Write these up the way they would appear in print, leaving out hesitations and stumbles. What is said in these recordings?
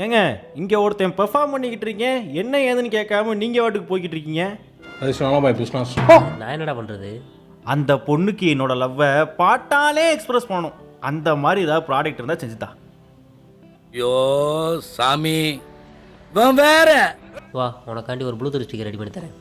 ஏங்க இங்கே ஒருத்தன் பெர்ஃபார்ம் பண்ணிக்கிட்டு இருக்கீங்க, என்ன ஏதுன்னு கேட்காம நீங்கள் வாட்டுக்கு போய்கிட்டு இருக்கீங்க. நான் என்னடா பண்ணுறது? அந்த பொண்ணுக்கு என்னோட லவ்வை பாட்டாலே எக்ஸ்பிரஸ் பண்ணணும். அந்த மாதிரி ஏதாவது ப்ராடக்ட் இருந்தால் செஞ்சுதா. யோ சாமி வேற வா, உனக்காண்டி ஒரு ப்ளூடூத் ஸ்பீக்கர் ரெடி பண்ணி தரேன்.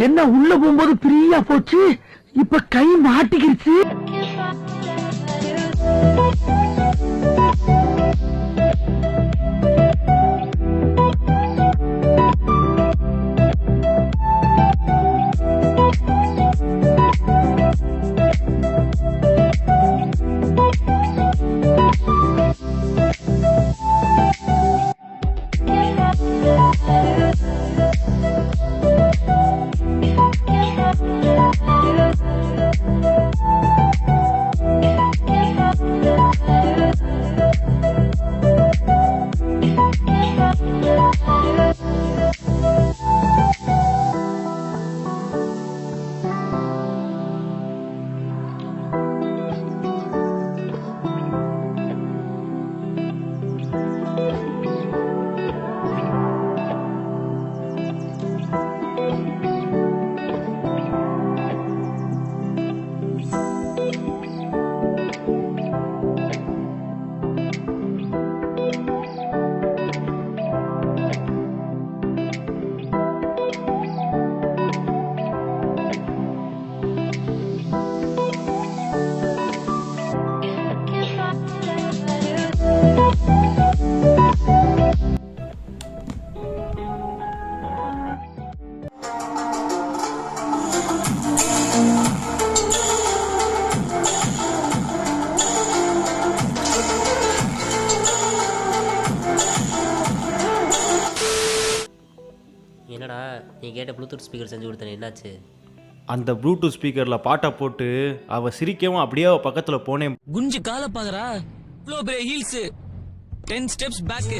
என்ன உள்ள போகும்போது ஃப்ரீயா போச்சு, இப்ப கை மாட்டிக்கிடுச்சு. என்னடா நீ கேட்ட ப்ளூடூத் ஸ்பீக்கர் செஞ்சு கொடுத்தேன், என்னாச்சு? அந்த ப்ளூடூத் ஸ்பீக்கரில் பாட்டை போட்டு அவள் சிரிக்கவும் அப்படியே அவள் பக்கத்தில் போனேன். குஞ்சு கால பாக்குறா, இவ்வளோ பெரிய ஹீல்ஸ், 10 ஸ்டெப்ஸ் பேக்.